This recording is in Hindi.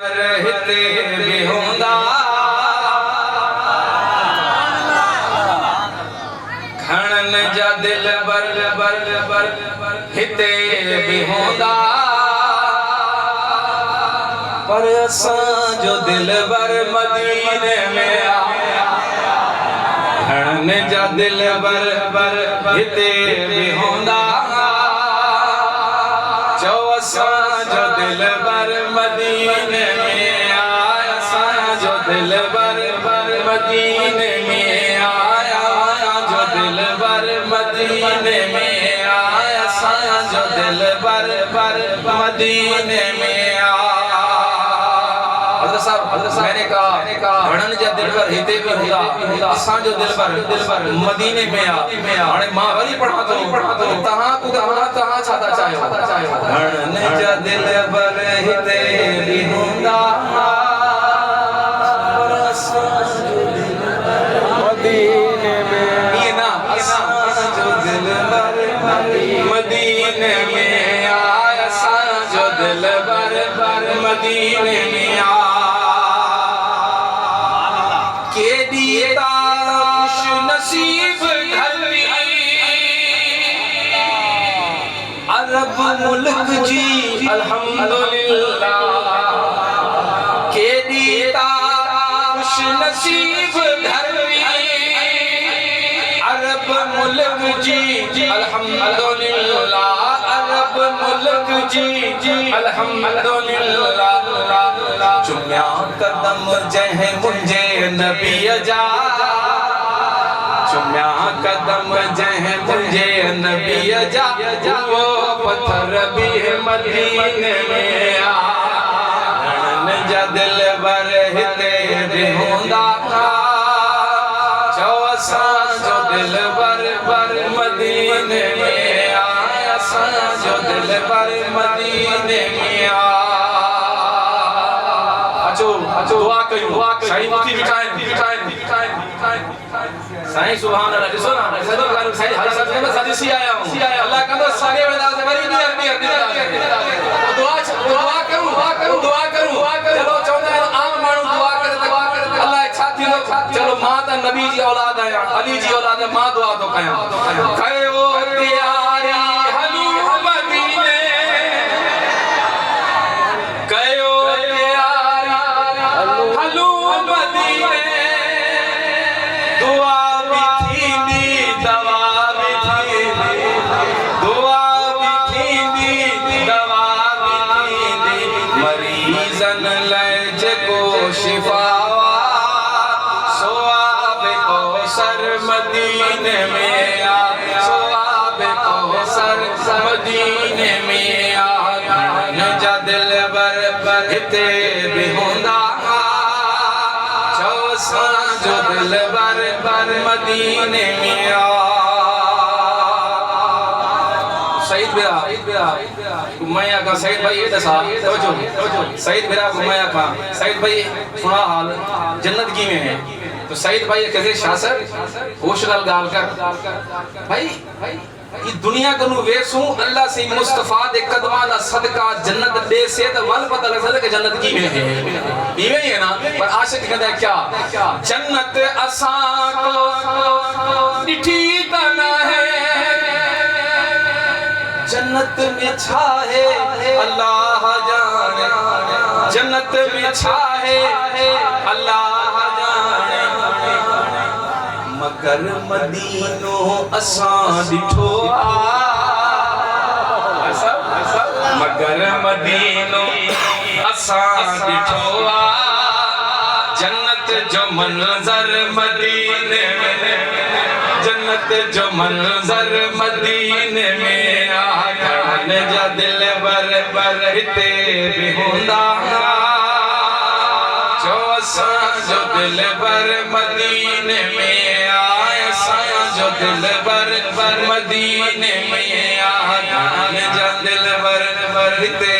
हिते भी होंदा खणन जा दिल बर हिते भी होंदा पर असां जो दिल बर मदीने में आया खणन जा दिल बर हिते भी होंदा चो असां जो दिल बर मदीने में आया असां जो दिल बर मदीने में आया जो दिल बर मदीने में आया असां जो दिल बर मदीने में आया। हज़रत साहब मैंने कहा घणन जा दिल बर हिते भी होंदा असां जो दिल बर मदीने में आ हाणे मां वरी पढ़ा तो तहां को तहां छा था चाहियो घणन जा दिल बर हिते भी होंदा मदीने में ये ना असां जो दिल बर मदीने में आया असां जो दिल बर मदीने में आ नसीब धरती अरब मुल्क जी अल्हम्दुलिल्लाह के दीता खुश नसीब धरती अरब मुल्क जी अल्हम्दुलिल्लाह अरब मुल्क जी अल्हम्दुलिल्लाह चुम्या कदम जह मुझे नबी जा चुम्या कदम जह मुझे नबी जा वो पत्थर भी मदीने में आ घणन जा दिल बर हिते भी होंदा चो असां जो दिल बर मदीने में आया असां जो दिल बर मदीने में आ अचो दुआ कयूं साईं मुठी बिठाए साईं सुभान अल्लाह ॾिसो ना सदो गारो साईं हर सब में सदिसी आया हूं अल्लाह कंदो सागे वेदा से वरी भी दुआ करूं चलो चौदा आम मानू दुआ करे अल्लाह छा थींदो चलो मां त नबी जी औलाद आया अली जी औलाद मां दुआ तो कया कयो तैयारी हलू मदीने कयो तैयारी हलू मदीने दुआ मदीने में आ सवाब को सर मदीने में आ घणन जा दिल बर हिते भी होंदा चो असां जो दिल बर मदीने में आ सईद बिरा घुमाया का सईद भाई ये दसा तवज्जो सईद बिरा घुमाया का सईद भाई सुना हाल जन्नत की में है तो सईद भाई कहते शासर होश नाल गाल कर भाई ये दुनिया कनु वेसू अल्लाह से मुस्तफा दे कदमा दा सदका जन्नत दे से तो वल पता लग सकदा कि जन्नत की में है इवे ही है ना पर आशिक कहता है क्या जन्नत असां को डिठी तना है जन्नत में छा है अल्लाह जाने जन्नत में छा है अल्लाह जाने मगर मदीनो असां डिठो मगर मदीनो असां डिठो जन्नत जो मंजर मदीने में जन्नत जो मंजर मदीने में आ घणन जा दिल बर हिते भी होंदा चो असां जो दिल बर मदीने में आया असां जो दिल बर मदीने में आ घणन जा दिल बर हिते